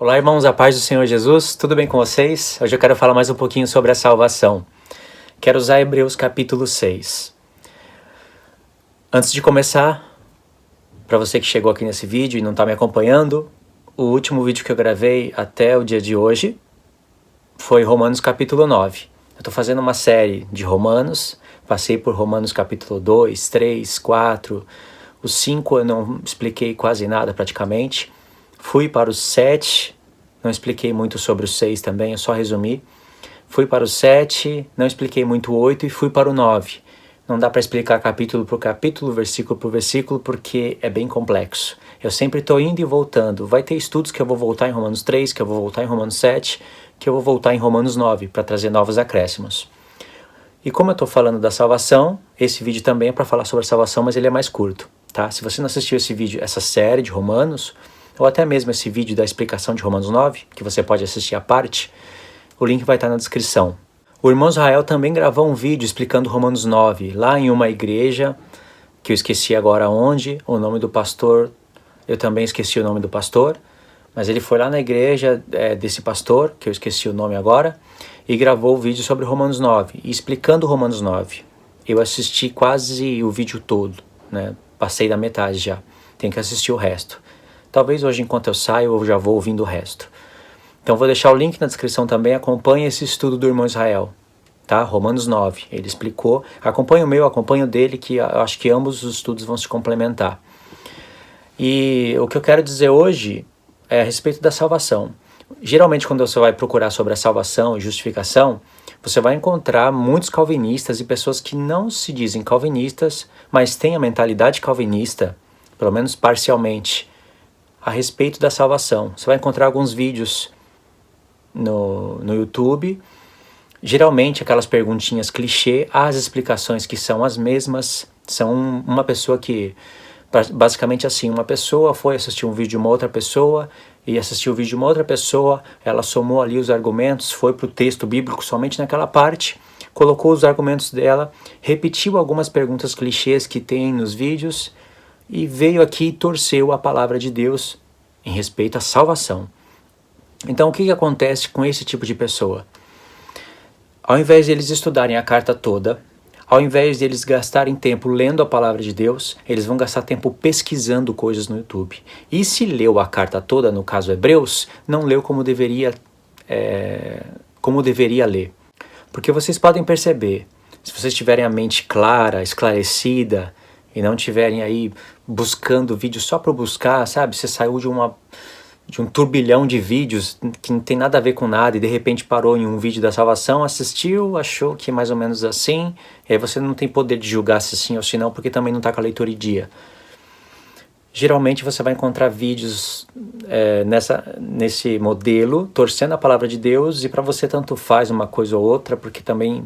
Olá, irmãos, a paz do Senhor Jesus, tudo bem com vocês? Hoje eu quero falar mais um pouquinho sobre a salvação. Quero usar Hebreus capítulo 6. Antes de começar, para você que chegou aqui nesse vídeo e não está me acompanhando, o último vídeo que eu gravei até o dia de hoje foi Romanos capítulo 9. Eu estou fazendo uma série de Romanos, passei por Romanos capítulo 2, 3, 4, os 5 eu não expliquei quase nada praticamente. Fui para os 7, não expliquei muito sobre o 6 também, eu só resumi. Fui para o 7, não expliquei muito o 8 e fui para o 9. Não dá para explicar capítulo por capítulo, versículo por versículo, porque é bem complexo. Eu sempre estou indo e voltando. Vai ter estudos que eu vou voltar em Romanos 3, que eu vou voltar em Romanos 7, que eu vou voltar em Romanos 9, para trazer novos acréscimos. E como eu estou falando da salvação, esse vídeo também é para falar sobre a salvação, mas ele é mais curto, tá? Se você não assistiu esse vídeo, essa série de Romanos, ou até mesmo esse vídeo da explicação de Romanos 9, que você pode assistir à parte, o link vai estar na descrição. O irmão Israel também gravou um vídeo explicando Romanos 9, lá em uma igreja, que eu esqueci agora onde, o nome do pastor, eu também esqueci o nome do pastor, mas ele foi lá na igreja desse pastor, que eu esqueci o nome agora, e gravou o vídeo sobre Romanos 9, e explicando Romanos 9. Eu assisti quase o vídeo todo, né? Passei da metade já, tem que assistir o resto. Talvez hoje, enquanto eu saio, eu já vou ouvindo o resto. Então, vou deixar o link na descrição também. Acompanhe esse estudo do irmão Israel, tá? Romanos 9. Ele explicou. Acompanhe o meu, acompanhe o dele, que eu acho que ambos os estudos vão se complementar. E o que eu quero dizer hoje é a respeito da salvação. Geralmente, quando você vai procurar sobre a salvação e justificação, você vai encontrar muitos calvinistas e pessoas que não se dizem calvinistas, mas têm a mentalidade calvinista, pelo menos parcialmente, a respeito da salvação. Você vai encontrar alguns vídeos no YouTube, geralmente aquelas perguntinhas clichê, as explicações que são as mesmas, são uma pessoa que, basicamente assim, uma pessoa foi assistir um vídeo de uma outra pessoa, e assistiu o vídeo de uma outra pessoa, ela somou ali os argumentos, foi para o texto bíblico somente naquela parte, colocou os argumentos dela, repetiu algumas perguntas clichês que tem nos vídeos, e veio aqui e torceu a palavra de Deus em respeito à salvação. Então, o que acontece com esse tipo de pessoa? Ao invés de eles estudarem a carta toda, ao invés de eles gastarem tempo lendo a palavra de Deus, eles vão gastar tempo pesquisando coisas no YouTube. E se leu a carta toda, no caso Hebreus, não leu como deveria ler. Porque vocês podem perceber, se vocês tiverem a mente clara, esclarecida, e não estiverem aí buscando vídeo só para buscar, sabe? Você saiu de um turbilhão de vídeos que não tem nada a ver com nada e de repente parou em um vídeo da salvação, assistiu, achou que é mais ou menos assim, e aí você não tem poder de julgar se sim ou se não, porque também não está com a leitura em dia. Geralmente você vai encontrar vídeos nesse modelo, torcendo a palavra de Deus, e para você tanto faz uma coisa ou outra, porque também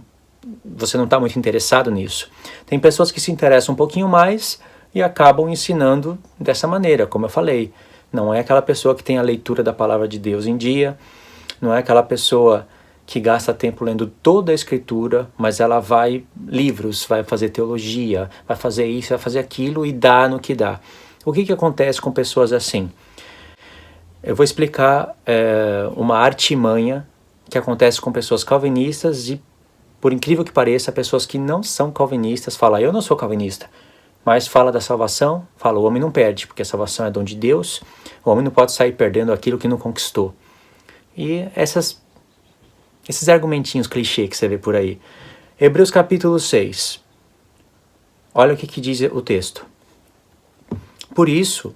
você não está muito interessado nisso. Tem pessoas que se interessam um pouquinho mais e acabam ensinando dessa maneira, como eu falei. Não é aquela pessoa que tem a leitura da palavra de Deus em dia, não é aquela pessoa que gasta tempo lendo toda a escritura, mas ela vai livros, vai fazer teologia, vai fazer isso, vai fazer aquilo e dá no que dá. O que acontece com pessoas assim? Eu vou explicar uma artimanha que acontece com pessoas calvinistas e, por incrível que pareça, pessoas que não são calvinistas falam, eu não sou calvinista, mas fala da salvação, fala, o homem não perde, porque a salvação é dom de Deus, o homem não pode sair perdendo aquilo que não conquistou. E esses argumentinhos clichê que você vê por aí. Hebreus capítulo 6. Olha o que diz o texto. Por isso,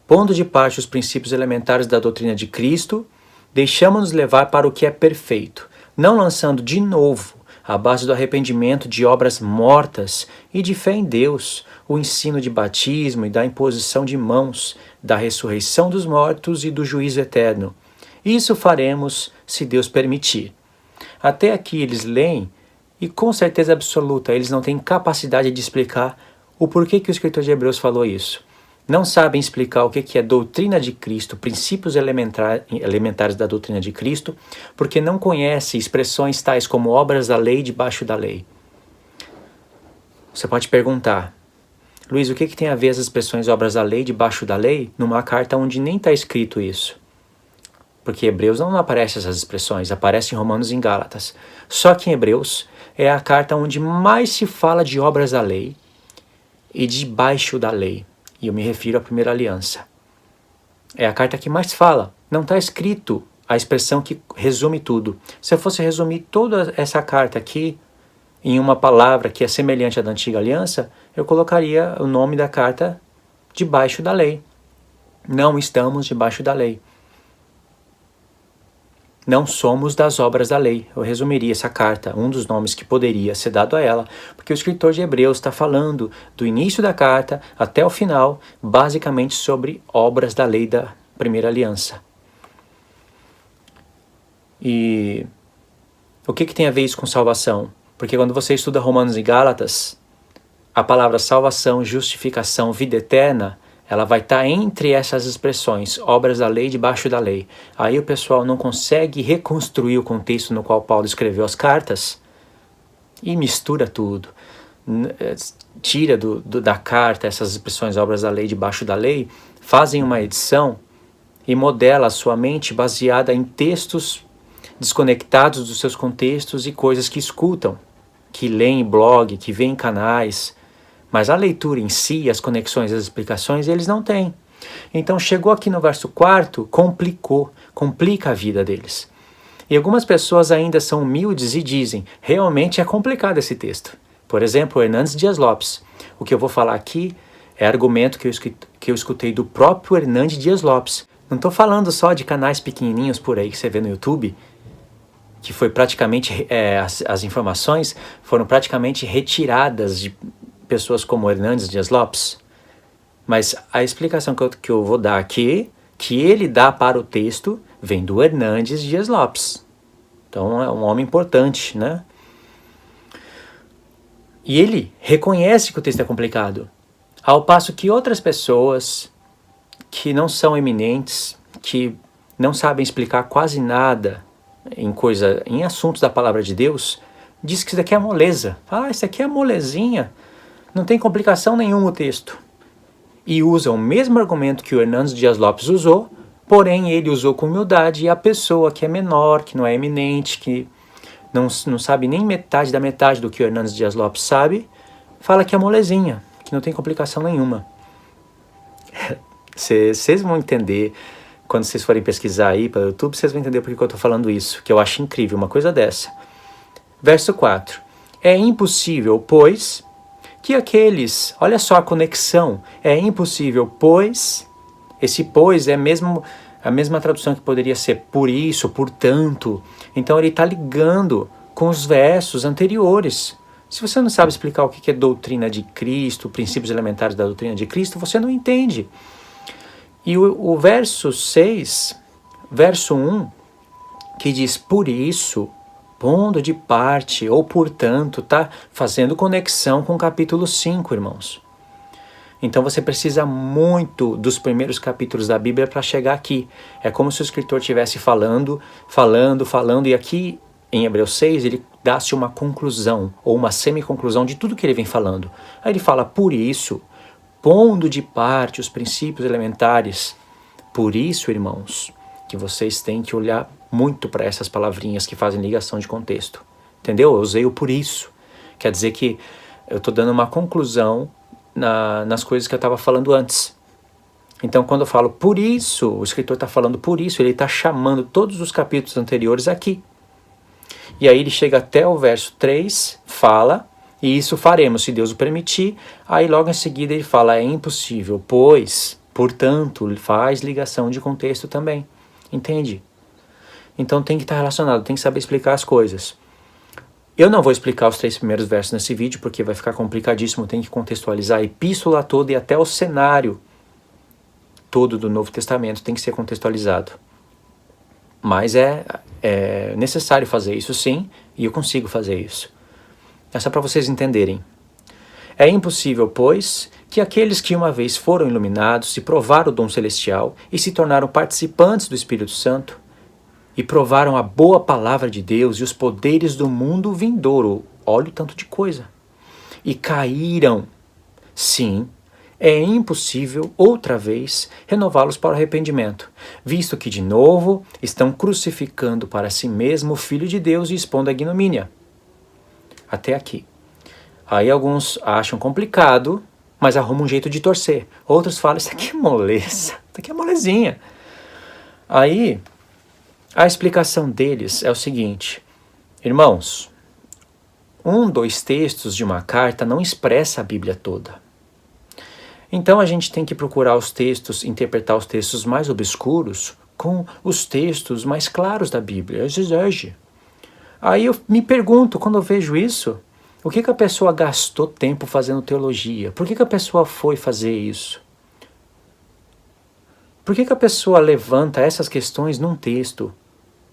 pondo de parte os princípios elementares da doutrina de Cristo, deixamos-nos levar para o que é perfeito, não lançando de novo à base do arrependimento de obras mortas e de fé em Deus, o ensino de batismo e da imposição de mãos, da ressurreição dos mortos e do juízo eterno. Isso faremos, se Deus permitir. Até aqui eles leem e, com certeza absoluta, eles não têm capacidade de explicar o porquê que o escritor de Hebreus falou isso. Não sabem explicar o que é doutrina de Cristo, princípios elementares da doutrina de Cristo, porque não conhecem expressões tais como obras da lei debaixo da lei. Você pode perguntar, Luiz, o que tem a ver as expressões obras da lei debaixo da lei numa carta onde nem está escrito isso? porque em Hebreus não aparecem essas expressões, aparecem em Romanos e em Gálatas. Só que em Hebreus é a carta onde mais se fala de obras da lei e debaixo da lei. E eu me refiro à primeira aliança. É a carta que mais fala. Não está escrito a expressão que resume tudo. Se eu fosse resumir toda essa carta aqui em uma palavra que é semelhante à da antiga aliança, eu colocaria o nome da carta debaixo da lei. Não estamos debaixo da lei. Não somos das obras da lei. Eu resumiria essa carta, um dos nomes que poderia ser dado a ela, porque o escritor de Hebreus está falando do início da carta até o final, basicamente sobre obras da lei da primeira aliança. E o que tem a ver isso com salvação? Porque quando você estuda Romanos e Gálatas, a palavra salvação, justificação, vida eterna, ela vai estar entre essas expressões, obras da lei, debaixo da lei. Aí o pessoal não consegue reconstruir o contexto no qual Paulo escreveu as cartas e mistura tudo. Tira da carta essas expressões, obras da lei, debaixo da lei, fazem uma edição e modela a sua mente baseada em textos desconectados dos seus contextos e coisas que escutam, que leem em blog, que veem em canais. Mas a leitura em si, as conexões, as explicações, eles não têm. Então chegou aqui no verso 4, complica a vida deles. E algumas pessoas ainda são humildes e dizem, realmente é complicado esse texto. Por exemplo, o Hernandes Dias Lopes. O que eu vou falar aqui é argumento que eu escutei do próprio Hernandes Dias Lopes. Não estou falando só de canais pequenininhos por aí que você vê no YouTube, que foi praticamente, as informações foram praticamente retiradas de pessoas como Hernandes Dias Lopes. Mas a explicação que eu vou dar aqui, que ele dá para o texto, vem do Hernandes Dias Lopes. Então é um homem importante, né? E ele reconhece que o texto é complicado, ao passo que outras pessoas que não são eminentes, que não sabem explicar quase nada em assuntos da palavra de Deus, diz que isso daqui é moleza. Isso aqui é molezinha, não tem complicação nenhuma o texto. E usa o mesmo argumento que o Hernandes Dias Lopes usou, porém ele usou com humildade, e a pessoa que é menor, que não é eminente, que não sabe nem metade da metade do que o Hernandes Dias Lopes sabe, fala que é molezinha, que não tem complicação nenhuma. Vocês vão entender, quando vocês forem pesquisar aí pelo YouTube, vocês vão entender por que eu estou falando isso, que eu acho incrível uma coisa dessa. Verso 4. É impossível, pois, que aqueles... Olha só a conexão. É impossível, pois... Esse pois é a mesma tradução que poderia ser por isso, portanto. Então ele está ligando com os versos anteriores. Se você não sabe explicar o que é doutrina de Cristo, princípios elementares da doutrina de Cristo, você não entende. E o verso 6, verso 1, que diz por isso, pondo de parte, ou portanto, está fazendo conexão com o capítulo 5, irmãos. Então você precisa muito dos primeiros capítulos da Bíblia para chegar aqui. É como se o escritor estivesse falando, e aqui em Hebreus 6 ele dá-se uma conclusão, ou uma semi-conclusão de tudo que ele vem falando. Aí ele fala, por isso, pondo de parte os princípios elementares. Por isso, irmãos, que vocês têm que olhar muito para essas palavrinhas que fazem ligação de contexto. Entendeu? Eu usei o por isso. Quer dizer que eu estou dando uma conclusão nas coisas que eu estava falando antes. Então, quando eu falo por isso, o escritor está falando por isso, ele está chamando todos os capítulos anteriores aqui. E aí ele chega até o verso 3, fala, e isso faremos, se Deus o permitir. Aí logo em seguida ele fala, é impossível, pois, portanto, faz ligação de contexto também. Entende? Então tem que estar relacionado, tem que saber explicar as coisas. Eu não vou explicar os 3 primeiros versos nesse vídeo, porque vai ficar complicadíssimo, tem que contextualizar a epístola toda e até o cenário todo do Novo Testamento tem que ser contextualizado. Mas é necessário fazer isso sim, e eu consigo fazer isso. É só para vocês entenderem. É impossível, pois, que aqueles que uma vez foram iluminados e provaram o dom celestial e se tornaram participantes do Espírito Santo, e provaram a boa palavra de Deus e os poderes do mundo vindouro. Olha o tanto de coisa. E caíram. Sim, é impossível, outra vez, renová-los para o arrependimento, visto que, de novo, estão crucificando para si mesmo o Filho de Deus e expondo a ignomínia. Até aqui. Aí alguns acham complicado, mas arrumam um jeito de torcer. Outros falam, isso aqui é moleza, isso aqui é molezinha. Aí, a explicação deles é o seguinte, irmãos, 2 textos de uma carta não expressa a Bíblia toda. Então a gente tem que procurar os textos, interpretar os textos mais obscuros com os textos mais claros da Bíblia, exegese. Aí eu me pergunto, quando eu vejo isso, o que a pessoa gastou tempo fazendo teologia? Por que a pessoa foi fazer isso? Por que a pessoa levanta essas questões num texto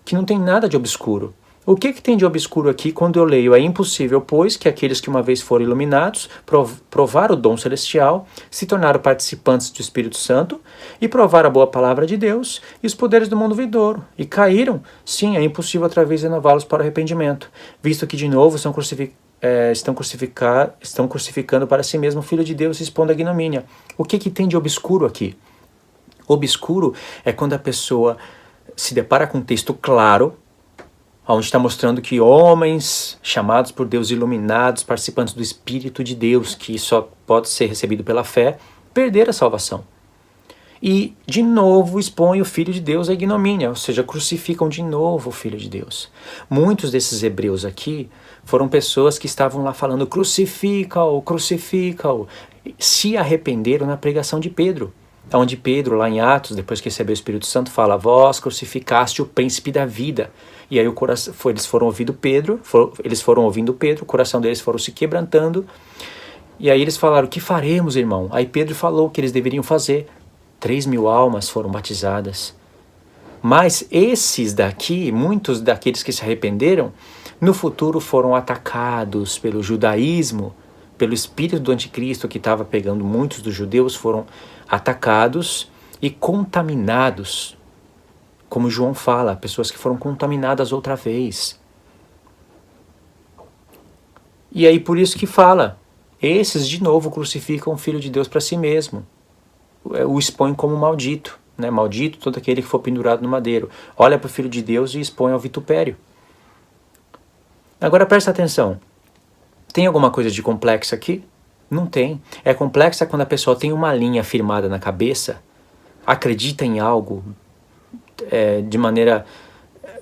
que não tem nada de obscuro? O que tem de obscuro aqui quando eu leio? É impossível, pois, que aqueles que uma vez foram iluminados, provaram o dom celestial, se tornaram participantes do Espírito Santo e provaram a boa palavra de Deus e os poderes do mundo vindouro, e caíram, sim, é impossível outra vez renová-los para o arrependimento, visto que de novo estão crucificando para si mesmo o Filho de Deus e expondo a ignomínia. O que tem de obscuro aqui? Obscuro é quando a pessoa se depara com um texto claro, onde está mostrando que homens chamados por Deus, iluminados, participantes do Espírito de Deus, que só pode ser recebido pela fé, perderam a salvação. E, de novo, expõe o Filho de Deus à ignomínia, ou seja, crucificam de novo o Filho de Deus. Muitos desses hebreus aqui foram pessoas que estavam lá falando crucifica-o, crucifica-o, se arrependeram na pregação de Pedro. Onde Pedro, lá em Atos, depois que recebeu o Espírito Santo, fala, vós crucificaste o príncipe da vida. E aí eles foram ouvindo Pedro, o coração deles foram se quebrantando, e aí eles falaram, o que faremos, irmão? Aí Pedro falou o que eles deveriam fazer. 3.000 almas foram batizadas. Mas esses daqui, muitos daqueles que se arrependeram, no futuro foram atacados pelo judaísmo, pelo espírito do anticristo que estava pegando muitos dos judeus, foram atacados e contaminados. Como João fala, pessoas que foram contaminadas outra vez. E aí por isso que fala, esses de novo crucificam o Filho de Deus para si mesmo. O expõem como maldito, né? Maldito todo aquele que for pendurado no madeiro. Olha para o Filho de Deus e expõe ao vitupério. Agora presta atenção. Tem alguma coisa de complexo aqui? Não tem. É complexa quando a pessoa tem uma linha firmada na cabeça, acredita em algo de maneira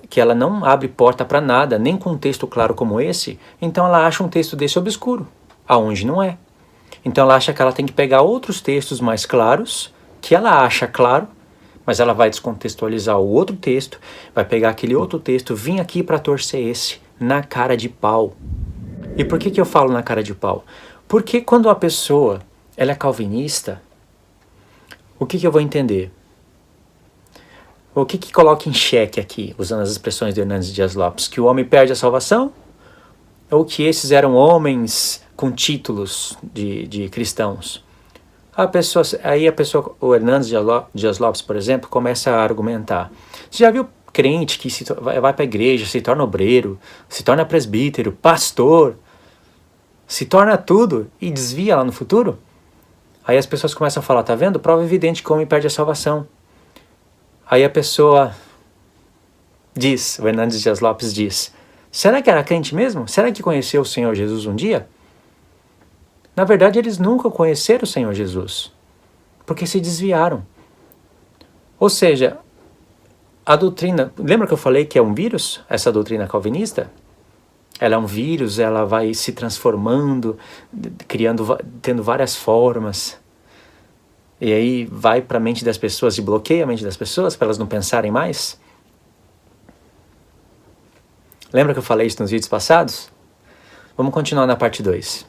que ela não abre porta para nada, nem com um texto claro como esse, então ela acha um texto desse obscuro, aonde não é. Então ela acha que ela tem que pegar outros textos mais claros, que ela acha claro, mas ela vai descontextualizar o outro texto, vai pegar aquele outro texto, vir aqui para torcer esse, na cara de pau. E por que eu falo na cara de pau? Porque quando a pessoa ela é calvinista, o que eu vou entender? O que coloca em xeque aqui, usando as expressões de Hernandes Dias Lopes? Que o homem perde a salvação? Ou que esses eram homens com títulos de cristãos? O Hernandes Dias Lopes, por exemplo, começa a argumentar. Você já viu crente que vai para a igreja, se torna obreiro, se torna presbítero, pastor, se torna tudo e desvia lá no futuro? Aí as pessoas começam a falar, tá vendo? Prova evidente que o homem perde a salvação. Aí a pessoa diz, o Hernandes Dias Lopes diz, será que era crente mesmo? Será que conheceu o Senhor Jesus um dia? Na verdade, eles nunca conheceram o Senhor Jesus, porque se desviaram. Ou seja, a doutrina, lembra que eu falei que é um vírus, essa doutrina calvinista? Ela é um vírus, ela vai se transformando, tendo várias formas. E aí vai para a mente das pessoas e bloqueia a mente das pessoas para elas não pensarem mais? Lembra que eu falei isso nos vídeos passados? Vamos continuar na parte 2.